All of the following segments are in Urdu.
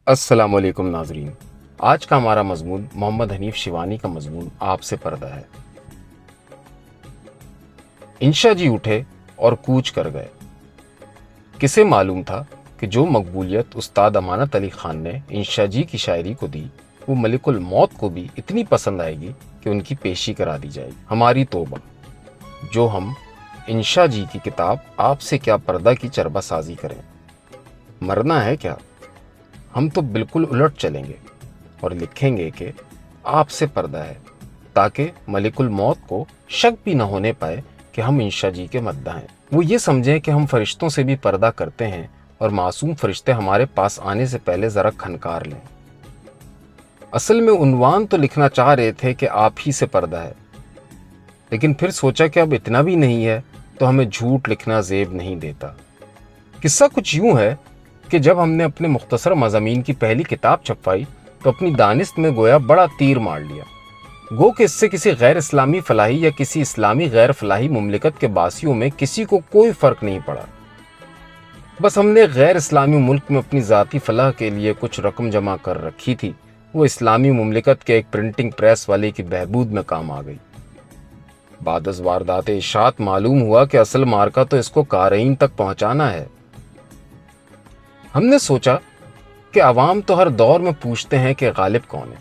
السلام علیکم ناظرین، آج کا ہمارا مضمون محمد حنیف شیوانی کا مضمون آپ سے پردہ ہے۔ انشا جی اٹھے اور کوچ کر گئے۔ کسے معلوم تھا کہ جو مقبولیت استاد امانت علی خان نے انشا جی کی شاعری کو دی وہ ملک الموت کو بھی اتنی پسند آئے گی کہ ان کی پیشی کرا دی جائے گی۔ ہماری توبہ جو ہم انشا جی کی کتاب آپ سے کیا پردہ کی چربہ سازی کریں۔ مرنا ہے کیا؟ ہم تو بالکل الٹ چلیں گے اور لکھیں گے کہ آپ سے پردہ ہے، تاکہ ملک الموت کو شک بھی نہ ہونے پائے کہ ہم انشا جی کے مداح ہیں۔ وہ یہ سمجھیں کہ ہم فرشتوں سے بھی پردہ کرتے ہیں اور معصوم فرشتے ہمارے پاس آنے سے پہلے ذرا کھنکار لیں۔ اصل میں عنوان تو لکھنا چاہ رہے تھے کہ آپ ہی سے پردہ ہے، لیکن پھر سوچا کہ اب اتنا بھی نہیں ہے تو ہمیں جھوٹ لکھنا زیب نہیں دیتا۔ قصہ کچھ یوں ہے کہ جب ہم نے اپنے مختصر مضامین کی پہلی کتاب چھپوائی تو اپنی دانست میں گویا بڑا تیر مار لیا، گو کہ اس سے کسی غیر اسلامی فلاحی یا کسی اسلامی غیر فلاحی مملکت کے باسیوں میں کسی کو کوئی فرق نہیں پڑا۔ بس ہم نے غیر اسلامی ملک میں اپنی ذاتی فلاح کے لیے کچھ رقم جمع کر رکھی تھی، وہ اسلامی مملکت کے ایک پرنٹنگ پریس والے کی بہبود میں کام آ گئی۔ بعد از واردات اشاعت معلوم ہوا کہ اصل مارکا تو اس کو قارئین تک پہنچانا ہے۔ ہم نے سوچا کہ عوام تو ہر دور میں پوچھتے ہیں کہ غالب کون ہے،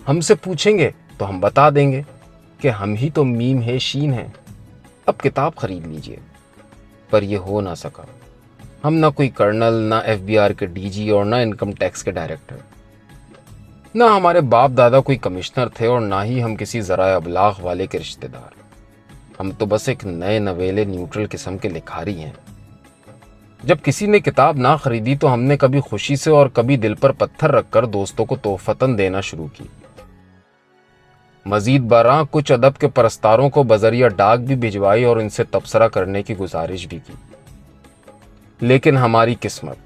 ہم سے پوچھیں گے تو ہم بتا دیں گے کہ ہم ہی تو میم ہے شین ہیں، اب کتاب خرید لیجئے۔ پر یہ ہو نہ سکا۔ ہم نہ کوئی کرنل، نہ ایف بی آر کے ڈی جی اور نہ انکم ٹیکس کے ڈائریکٹر، نہ ہمارے باپ دادا کوئی کمشنر تھے اور نہ ہی ہم کسی ذرائع ابلاغ والے کے رشتہ دار۔ ہم تو بس ایک نئے نویلے نیوٹرل قسم کے لکھاری ہیں۔ جب کسی نے کتاب نہ خریدی تو ہم نے کبھی خوشی سے اور کبھی دل پر پتھر رکھ کر دوستوں کو تحفتاً دینا شروع کی۔ مزید برآں کچھ ادب کے پرستاروں کو بذریعہ ڈاک بھی بھجوائی اور ان سے تبصرہ کرنے کی گزارش بھی کی۔ لیکن ہماری قسمت،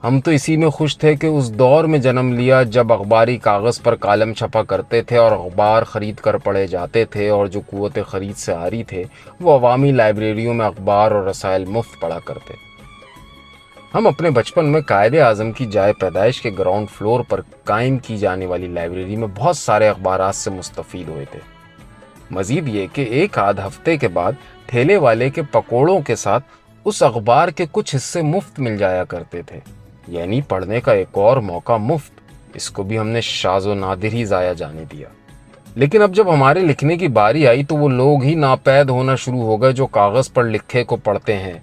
ہم تو اسی میں خوش تھے کہ اس دور میں جنم لیا جب اخباری کاغذ پر کالم چھپا کرتے تھے اور اخبار خرید کر پڑھے جاتے تھے، اور جو قوت خرید سے آری تھے وہ عوامی لائبریریوں میں اخبار اور رسائل مفت پڑھا کرتے۔ ہم اپنے بچپن میں قائد اعظم کی جائے پیدائش کے گراؤنڈ فلور پر قائم کی جانے والی لائبریری میں بہت سارے اخبارات سے مستفید ہوئے تھے۔ مزید یہ کہ ایک آدھ ہفتے کے بعد ٹھیلے والے کے پکوڑوں کے ساتھ اس اخبار کے کچھ حصے مفت مل جایا کرتے تھے، یعنی پڑھنے کا ایک اور موقع مفت۔ اس کو بھی ہم نے شاذ و نادر ہی ضائع جانے دیا۔ لیکن اب جب ہمارے لکھنے کی باری آئی تو وہ لوگ ہی ناپید ہونا شروع ہو گئے جو کاغذ پر لکھے کو پڑھتے ہیں،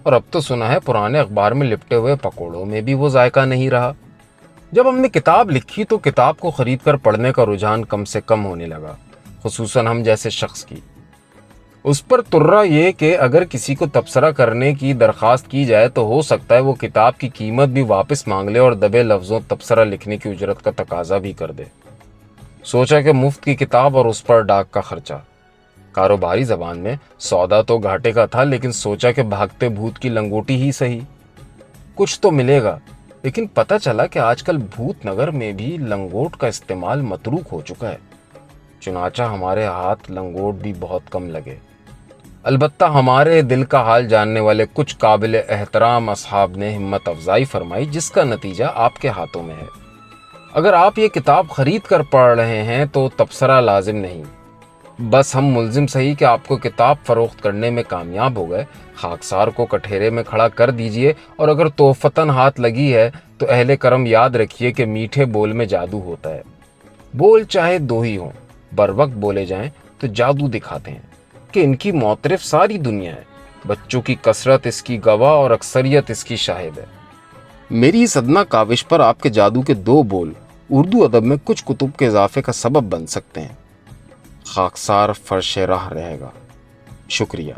اور اب تو سنا ہے پرانے اخبار میں لپٹے ہوئے پکوڑوں میں بھی وہ ذائقہ نہیں رہا۔ جب ہم نے کتاب لکھی تو کتاب کو خرید کر پڑھنے کا رجحان کم سے کم ہونے لگا، خصوصاً ہم جیسے شخص کی۔ اس پر ترا یہ کہ اگر کسی کو تبصرہ کرنے کی درخواست کی جائے تو ہو سکتا ہے وہ کتاب کی قیمت بھی واپس مانگ لے اور دبے لفظوں تبصرہ لکھنے کی اجرت کا تقاضا بھی کر دے۔ سوچا کہ مفت کی کتاب اور اس پر ڈاک کا خرچہ، کاروباری زبان میں سودا تو گھاٹے کا تھا، لیکن سوچا کہ بھاگتے بھوت کی لنگوٹی ہی صحیح، کچھ تو ملے گا۔ لیکن پتہ چلا کہ آج کل بھوت نگر میں بھی لنگوٹ کا استعمال متروک ہو چکا ہے، چنانچہ ہمارے ہاتھ لنگوٹ بھی بہت کم لگے۔ البتہ ہمارے دل کا حال جاننے والے کچھ قابل احترام اصحاب نے ہمت افزائی فرمائی، جس کا نتیجہ آپ کے ہاتھوں میں ہے۔ اگر آپ یہ کتاب خرید کر پڑھ رہے ہیں تو تبصرہ لازم نہیں، بس ہم ملزم صحیح کہ آپ کو کتاب فروخت کرنے میں کامیاب ہو گئے، خاکسار کو کٹہرے میں کھڑا کر دیجئے، اور اگر تحفتاً ہاتھ لگی ہے تو اہل کرم یاد رکھیے کہ میٹھے بول میں جادو ہوتا ہے۔ بول چاہے دو ہی ہوں، بر وقت بولے جائیں تو جادو دکھاتے ہیں کہ ان کی معترف ساری دنیا ہے، بچوں کی کثرت اس کی گواہ اور اکثریت اس کی شاہد ہے۔ میری اس ادنا کاوش پر آپ کے جادو کے دو بول اردو ادب میں کچھ کتب کے اضافے کا سبب بن سکتے ہیں۔ خاکسار فرش راہ رہے گا۔ شکریہ۔